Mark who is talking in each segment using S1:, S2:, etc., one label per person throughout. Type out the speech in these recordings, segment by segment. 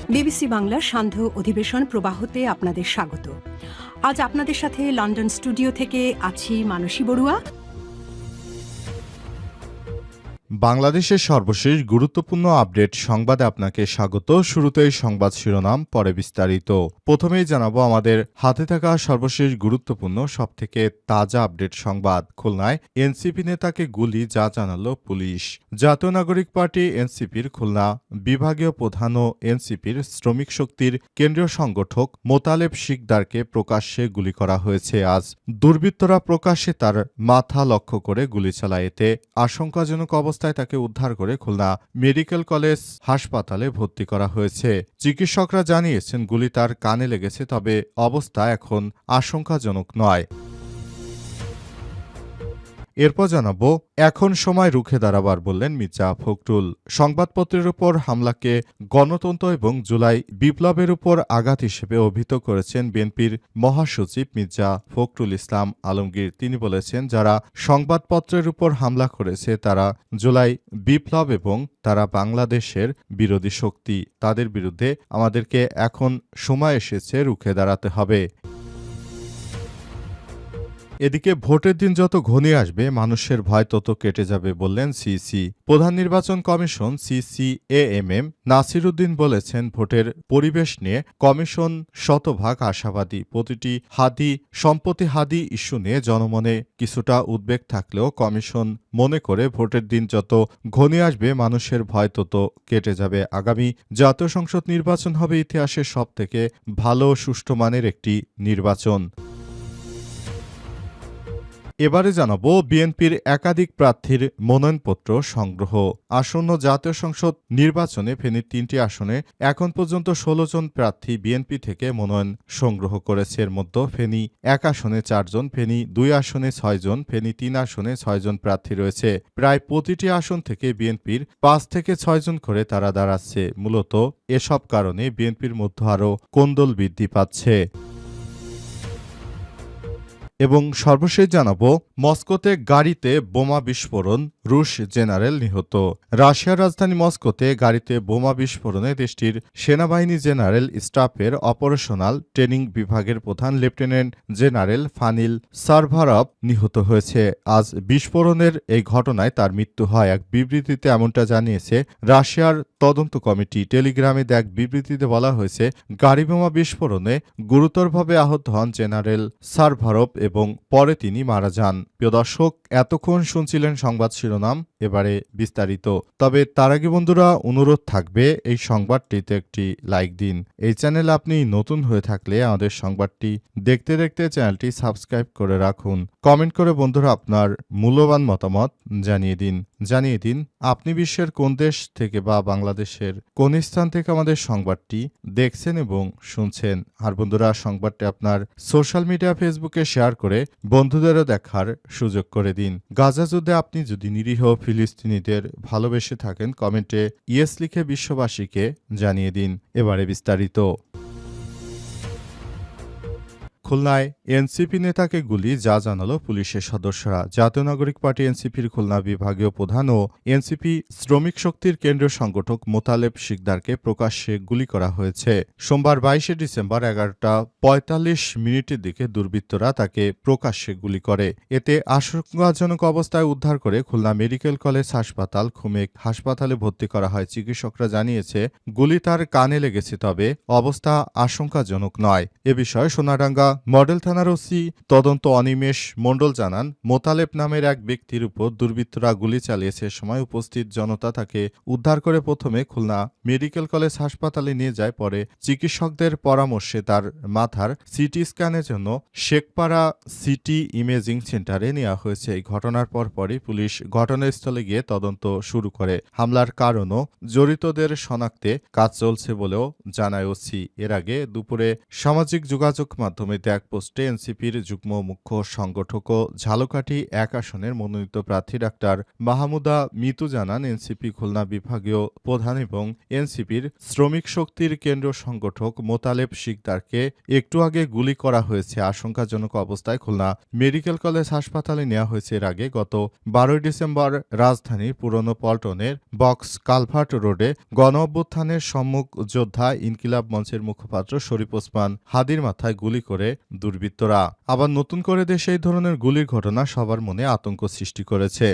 S1: BBC বাংলার সান্ধ্য অধিবেশন প্রবাহতে আপনাদের স্বাগত। আজ আপনাদের সাথে লন্ডন স্টুডিও থেকে আছি মানসী বড়ুয়া।
S2: বাংলাদেশের সর্বশেষ গুরুত্বপূর্ণ আপডেট সংবাদে আপনাকে স্বাগত। শুরুতেই সংবাদ শিরোনাম, পরে বিস্তারিত। প্রথমেই জানাবো আমাদের হাতে থাকা সর্বশেষ গুরুত্বপূর্ণ সবথেকে তাজা আপডেট সংবাদ। খুলনায় এনসিপি নেতাকে গুলি, যা জানালো পুলিশ। জাতীয় নাগরিক পার্টি এনসিপির খুলনা বিভাগীয় প্রধান ও এনসিপির শ্রমিক শক্তির কেন্দ্রীয় সংগঠক মোতালেব শিকদারকে প্রকাশ্যে গুলি করা হয়েছে। আজ দুর্বৃত্তরা প্রকাশ্যে তার মাথা লক্ষ্য করে গুলি চালায়। এতে আশঙ্কাজনক অবস্থায় তাকে উদ্ধার করে খুলনা মেডিকেল কলেজ হাসপাতালে ভর্তি করা হয়েছে। চিকিৎসকরা জানিয়েছেন গুলি তার কানে লেগেছে, তবে অবস্থা এখন আশঙ্কাজনক নয়। এরপর জানাবো এখন সময় রুখে দাঁড়াবার, বললেন মির্জা ফখরুল। সংবাদপত্রের উপর হামলাকে গণতন্ত্র এবং জুলাই বিপ্লবের উপর আঘাত হিসেবে অভিহিত করেছেন বিএনপির মহাসচিব মির্জা ফখরুল ইসলাম আলমগীর। তিনি বলেছেন, যারা সংবাদপত্রের উপর হামলা করেছে তারা জুলাই বিপ্লব এবং তারা বাংলাদেশের বিরোধী শক্তি। তাদের বিরুদ্ধে আমাদেরকে এখন সময় এসেছে রুখে দাঁড়াতে হবে। এদিকে ভোটের দিন যত ঘনিয়ে আসবে মানুষের ভয় তত কেটে যাবে, বললেন সিসি। প্রধান নির্বাচন কমিশন সিসিএএমএম নাসির উদ্দিন বলেছেন, ভোটের পরিবেশ নিয়ে কমিশন শতভাগ আশাবাদী। প্রতিটি সম্পত্তি হাদি ইস্যু নিয়ে জনমনে কিছুটা উদ্বেগ থাকলেও কমিশন মনে করে ভোটের দিন যত ঘনিয়ে আসবে মানুষের ভয় তত কেটে যাবে। আগামী জাতীয় সংসদ নির্বাচন হবে ইতিহাসের সবথেকে ভালো সুষ্ঠু মানের একটি নির্বাচন। এবারে জানাবো বিএনপির একাধিক প্রার্থীর মনোনয়নপত্র সংগ্রহ। আসন্ন জাতীয় সংসদ নির্বাচনে ফেনীর ৩টি আসনে এখন পর্যন্ত ১৬ জন প্রার্থী বিএনপি থেকে মনোনয়ন সংগ্রহ করেছে। এর মধ্যে ফেনী ১ আসনে ৪ জন, ফেনী ২ আসনে ৬ জন, ফেনী ৩ আসনে ৬ জন প্রার্থী রয়েছে। প্রায় প্রতিটি আসন থেকে বিএনপির ৫ থেকে ৬ জন করে তারা দাঁড়াচ্ছে। মূলত এসব কারণে বিএনপির মধ্যে আরও কোন্দল বৃদ্ধি পাচ্ছে। এবং সর্বশেষ জানাবো মস্কোতে গাড়িতে বোমা বিস্ফোরণ, রুশ জেনারেল নিহত। রাশিয়ার রাজধানী মস্কোতে গাড়িতে বোমা বিস্ফোরণে দেশটির সেনাবাহিনী জেনারেল স্টাফের অপারেশনাল ট্রেনিং বিভাগের প্রধান লেফটেন্যান্ট জেনারেল ফানিল সারভারভ নিহত হয়েছে। আজ বিস্ফোরণের এই ঘটনায় তার মৃত্যু হয়। এক বিবৃতিতে এমনটা জানিয়েছে রাশিয়ার তদন্ত কমিটি। টেলিগ্রামে এক বিবৃতিতে বলা হয়েছে, গাড়ি বোমা বিস্ফোরণে গুরুতরভাবে আহত হন জেনারেল সারভারভ এবং পরে তিনি মারা যান। প্রিয় দর্শক, এতক্ষণ শুনছিলেন সংবাদ শিরোনাম, এবারে বিস্তারিত। তবে তার আগে বন্ধুরা অনুরোধ থাকবে এই সংবাদটিতে একটি লাইক দিন। এই চ্যানেলে আপনি নতুন হয়ে থাকলে আমাদের সংবাদটি দেখতে দেখতে চ্যানেলটি সাবস্ক্রাইব করে রাখুন। কমেন্ট করে বন্ধুরা আপনার মূল্যবান মতামত জানিয়ে দিন আপনি বিশ্বের কোন দেশ থেকে বা বাংলাদেশের কোন স্থান থেকে আমাদের সংবাদটি দেখছেন এবং শুনছেন। আর বন্ধুরা, সংবাদটি আপনার সোশ্যাল মিডিয়া ফেসবুকে শেয়ার করে বন্ধুদেরও দেখার সুযোগ করে দিন। গাজা যুদ্ধে আপনি যদি নিরীহ ফিলিস্তিনিদের ভালোবেসে থাকেন, কমেন্টে ইয়েস লিখে বিশ্ববাসীকে জানিয়ে দিন। এবারে বিস্তারিত। খুলনায় এনসিপি নেতাকে গুলি, যা জানালো পুলিশের সদস্যরা। জাতীয় নাগরিক পার্টি এনসিপির খুলনা বিভাগীয় প্রধান ও এনসিপি শ্রমিক শক্তির কেন্দ্রীয় সংগঠক মোতালেব শিকদারকে প্রকাশ্যে গুলি করা হয়েছে। সোমবার ২২ ডিসেম্বর ১১:৪৫ দিকে দুর্বৃত্তরা তাকে প্রকাশ্যে গুলি করে। এতে আশঙ্কাজনক অবস্থায় উদ্ধার করে খুলনা মেডিকেল কলেজ হাসপাতাল খুমেক হাসপাতালে ভর্তি করা হয়। চিকিৎসকরা জানিয়েছে গুলি তার কানে লেগেছে, তবে অবস্থা আশঙ্কাজনক নয়। এ বিষয়ে সোনাডাঙ্গা মডেল থানার ওসি তদন্ত অনিমেষ মণ্ডল জানান, মোতালেব নামের এক ব্যক্তির উপর দুর্বৃত্তরা গুলি চালিয়েছে। সময় উপস্থিত জনতা তাকে উদ্ধার করে প্রথমে খুলনা মেডিকেল কলেজ হাসপাতালে নিয়ে যায়। পরে চিকিৎসকদের পরামর্শে তার মাথার সিটি স্ক্যানের জন্য শেখপাড়া সিটি ইমেজিং সেন্টারে নেওয়া হয়েছে। এই ঘটনার পরপরই পুলিশ ঘটনাস্থলে গিয়ে তদন্ত শুরু করে। হামলার কারণ ও জড়িতদের শনাক্তে কাজ চলছে বলেও জানায় ওসি। এর আগে দুপুরে সামাজিক যোগাযোগ মাধ্যমে বিস্তারিত এক পোস্টে এনসিপির যুগ্ম মুখ্য সংগঠক ও ঝালকাঠি ১ আসনের মনোনীত প্রার্থী ডাক্তার মাহমুদা মিতু জানান, এনসিপি খুলনা বিভাগীয় প্রধান এবং এনসিপির শ্রমিক শক্তির কেন্দ্রীয় সংগঠক মোতালেব শিকদারকে একটু আগে গুলি করা হয়েছে। আশঙ্কাজনক অবস্থায় খুলনা মেডিকেল কলেজ হাসপাতালে নেওয়া হয়েছে। এর আগে গত ১২ ডিসেম্বর রাজধানীর পুরনো পল্টনের বক্স কালভার্ট রোডে গণ-অভ্যুত্থানের সম্মুখ যোদ্ধা ইনকিলাব মঞ্চের মুখপাত্র শরীফ ওসমান হাদির মাথায় গুলি করে দুর্বৃত্তরা। আবার নতুন করে দেশে এই ধরনের গুলির ঘটনা সবার মনে আতঙ্ক সৃষ্টি করেছে।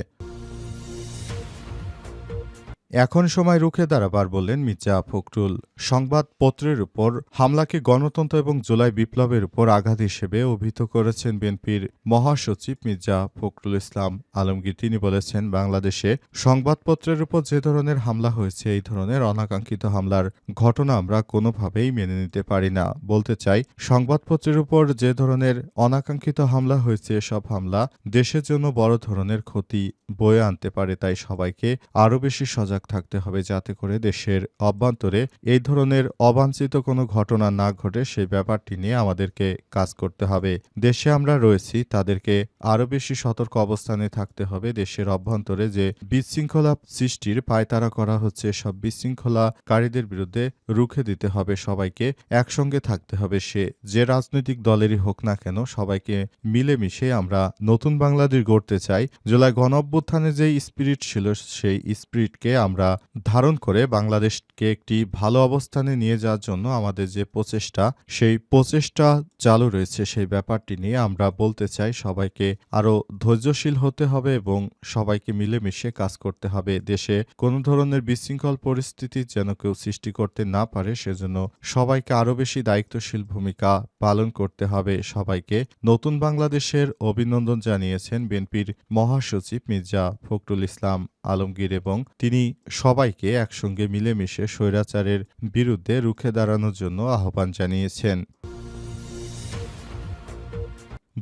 S2: এখন সময় রুখে দাঁড়াবার বললেন মির্জা ফখরুল। সংবাদপত্রের উপর হামলাকে গণতন্ত্র এবং জুলাই বিপ্লবের উপর আঘাত হিসেবে অভিহিত করেছেন বিএনপির মহাসচিব মির্জা ফখরুল ইসলাম আলমগীর। তিনি বলেছেন, বাংলাদেশে সংবাদপত্রের উপর যে ধরনের হামলা হয়েছে, এই ধরনের অনাকাঙ্ক্ষিত হামলার ঘটনা আমরা কোনোভাবেই মেনে নিতে পারি না। বলতে চাই, সংবাদপত্রের উপর যে ধরনের অনাকাঙ্ক্ষিত হামলা হয়েছে, এসব হামলা দেশের জন্য বড় ধরনের ক্ষতি বয়ে আনতে পারে। তাই সবাইকে আরও বেশি সজাগ থাকতে হবে, যাতে করে দেশের অভ্যন্তরে এই ধরনের অবাঞ্ছিত কোনো ঘটনা না ঘটে। সেই ব্যাপারটি নিয়ে আমাদেরকে কাজ করতে হবে। দেশে আমরা রয়েছি, তাদেরকে আরও বেশি সতর্ক অবস্থানে থাকতে হবে। দেশের অভ্যন্তরে যে বিশৃঙ্খলা সৃষ্টির পায়তারা করা হচ্ছে, সব বিশৃঙ্খলাকারীদের বিরুদ্ধে রুখে দিতে হবে। সবাইকে একসঙ্গে থাকতে হবে। সে যে রাজনৈতিক দলেরই হোক না কেন, সবাইকে মিলেমিশে আমরা নতুন বাংলাদেশ গড়তে চাই। জুলাই গণ-অভ্যুত্থানের যে স্পিরিট ছিল, সেই স্পিরিটকে আমরা ধারণ করে বাংলাদেশকে একটি ভালো অবস্থানে নিয়ে যাওয়ার জন্য আমাদের যে প্রচেষ্টা, সেই প্রচেষ্টা চালু রয়েছে। সেই ব্যাপারটি নিয়ে আমরা বলতে চাই, সবাইকে আরও ধৈর্যশীল হতে হবে এবং সবাইকে মিলেমিশে কাজ করতে হবে। দেশে কোনো ধরনের বিশৃঙ্খল পরিস্থিতি যেন কেউ সৃষ্টি করতে না পারে, সেজন্য সবাইকে আরও বেশি দায়িত্বশীল ভূমিকা পালন করতে হবে। সবাইকে নতুন বাংলাদেশের অভিনন্দন জানিয়েছেন বিএনপির মহাসচিব মির্জা ফখরুল ইসলাম আলমগীর এবং তিনি সবাইকে একসঙ্গে মিলেমিশে স্বৈরাচারের বিরুদ্ধে রুখে দাঁড়ানোর জন্য আহ্বান জানিয়েছেন।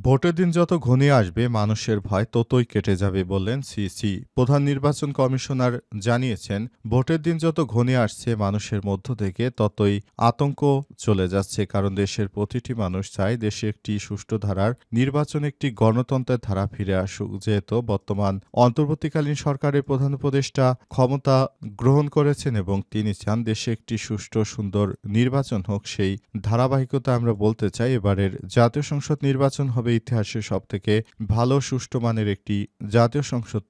S2: ভোটের দিন যত ঘনিয়ে আসবে, মানুষের ভয় ততই কেটে যাবে বললেন সিসি। প্রধান নির্বাচন কমিশনার জানিয়েছেন, ভোটের দিন যত ঘনিয়ে আসছে, মানুষের মধ্য থেকে ততই আতঙ্ক চলে যাচ্ছে। কারণ দেশের প্রতিটি মানুষ চায় দেশে একটি সুষ্ঠু ধারার নির্বাচন, একটি গণতন্ত্রের ধারা ফিরে আসুক। যেহেতু বর্তমান অন্তর্বর্তীকালীন সরকারের প্রধান উপদেষ্টা ক্ষমতা গ্রহণ করেছেন এবং তিনি চান দেশে একটি সুষ্ঠু সুন্দর নির্বাচন হোক, সেই ধারাবাহিকতা আমরা বলতে চাই, এবারের জাতীয় সংসদ নির্বাচন হবে ইতিহাসে সবথেকে ভালো সুষ্ঠু মানের একটি জাতীয় সংসদ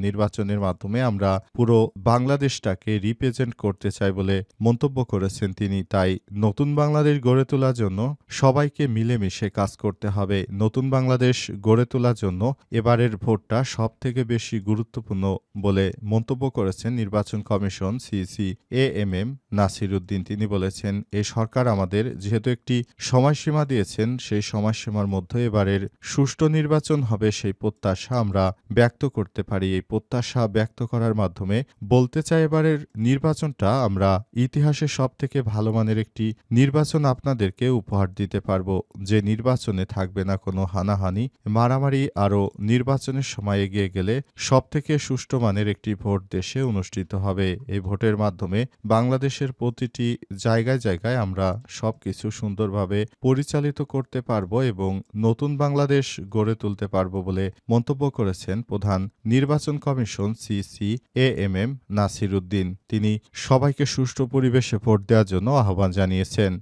S2: নির্বাচনের মাধ্যমে আমরা পুরো বাংলাদেশটাকে রিপ্রেজেন্ট করতে চাই বলে মন্তব্য করেছেন তিনি। তাই নতুন বাংলাদেশ গড়ে তোলার জন্য সবাইকে মিলেমিশে কাজ করতে হবে। নতুন বাংলাদেশ গড়ে তোলার জন্য এবারের ভোটটা সবথেকে বেশি গুরুত্বপূর্ণ বলে মন্তব্য করেছেন নির্বাচন commission CEC AMM Nasir Uddin. তিনি বলেছেন, এই সরকার আমাদের যেহেতু একটি সময়সীমা দিয়েছেন, সেই সময়সীমার মধ্যে এবারের সুষ্ঠু নির্বাচন হবে, সেই প্রত্যাশা আমরা ব্যক্ত করতে পারি। এই প্রত্যাশা ব্যক্ত করার মাধ্যমে বলতে চাই, এবারের নির্বাচনটা আমরা ইতিহাসে সবথেকে ভালো মানের একটি নির্বাচন আপনাদেরকে উপহার দিতে পারবো, যে নির্বাচনে থাকবে না কোনো হানাহানি মারামারি। আরও নির্বাচনের সময় এগিয়ে গেলে সবথেকে সুষ্ঠু মানের একটি ভোট দেশে অনুষ্ঠিত হবে। এই ভোটের মাধ্যমে বাংলাদেশের প্রতিটি জায়গায় জায়গায় আমরা সবকিছু সুন্দরভাবে পরিচালিত করতে পারবো এবং নতুন বাংলাদেশ গড়ে তুলতে পারবো বলে মন্তব্য করেছেন প্রধান নির্বাচন commission CC AMM Nasir Uddin. তিনি সবাইকে সুষ্ঠু পরিবেশে ভোট দেওয়ার জন্য আহ্বান জানিয়েছেন।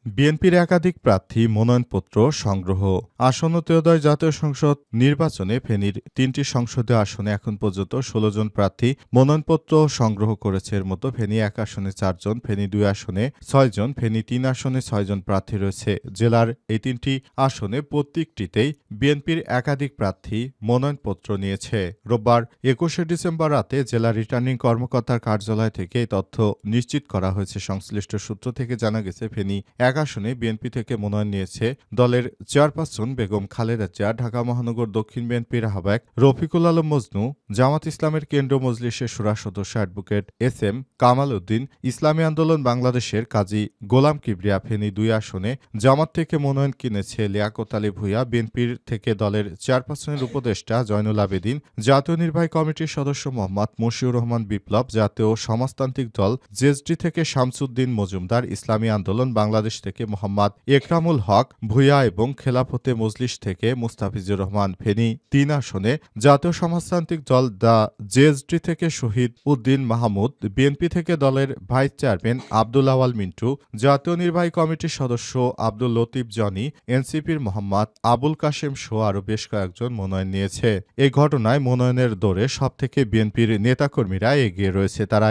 S2: বিএনপির একাধিক প্রার্থী মনোনয়নপত্র সংগ্রহ। আসন্ন ত্রয়োদশ জাতীয় সংসদ নির্বাচনে ফেনীর ৩টি সংসদীয় আসনে এখন পর্যন্ত ১৬ জন প্রার্থী মনোনয়নপত্র সংগ্রহ করেছে। এর মতো ফেনী ১ আসনে ৪ জন, ফেনী ২ আসনে ৬ জন, ফেনী ৩ আসনে ৬ জন প্রার্থী রয়েছে। জেলার এই ৩টি আসনে প্রত্যেকটিতেই বিএনপির একাধিক প্রার্থী মনোনয়নপত্র নিয়েছে। রোববার ২১শে ডিসেম্বর রাতে জেলা রিটার্নিং কর্মকর্তার কার্যালয় থেকে এই তথ্য নিশ্চিত করা হয়েছে। সংশ্লিষ্ট সূত্র থেকে জানা গেছে, ফেনী ১ আসনে বিএনপি থেকে মনোনয়ন নিয়েছে দলের চেয়ারপারসন বেগম খালেদা জিয়া, ঢাকা মহানগর দক্ষিণ বিএনপির আহ্বায়ক রফিকুল আলম মজনু, জামাত ইসলামের কেন্দ্রীয় মজলিসের শুরা সদস্য advocate S M Kamal Uddin, ইসলামী আন্দোলন বাংলাদেশের কাজী গোলাম কিবরিয়া। ফেনী ২ আসনে জামাত থেকে মনোনয়ন কিনেছে লিয়াকত আলী ভূঁইয়া, বিএনপির থেকে দলের চেয়ারপারসনের উপদেষ্টা জয়নুল আবেদিন, জাতীয় নির্বাহী কমিটির সদস্য মোহাম্মদ মশিউর রহমান বিপ্লব, জাতীয় সমাজতান্ত্রিক দল জেএসডি থেকে শামসুদ্দিন মজুমদার, ইসলামী আন্দোলন বাংলাদেশ থেকে মোহাম্মদ একরামুল হক ভূঁইয়া এবং খেলাফতে মজলিস থেকে মুস্তাফিজুর রহমান ফেনী ৩ আসনে, জাতীয় সমাজতান্ত্রিক দল দ্য জেএসডি থেকে শহীদ উদ্দিন মাহমুদ, বিএনপি থেকে দলের ভাইস চেয়ারম্যান আব্দুল আওয়াল মিন্টু, জাতীয় নির্বাহী কমিটির সদস্য আব্দুল লতিফ জনি, এনসিপির মোহাম্মদ আবুল কাশেম সহ আরও বেশ কয়েকজন মনোনয়ন নিয়েছে। এই ঘটনায় মনোনয়নের দৌড়ে সবথেকে বিএনপির নেতাকর্মীরা এগিয়ে রয়েছে। তারা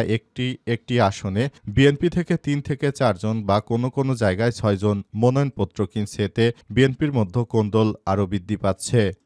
S2: একটি আসনে বিএনপি থেকে ৩ থেকে ৪ জন বা কোনো জায়গায় ৬ জন মনোনয়নপত্র কিনছে। এতে বিএনপির মধ্যে কোন্দল আরও বৃদ্ধি পাচ্ছে।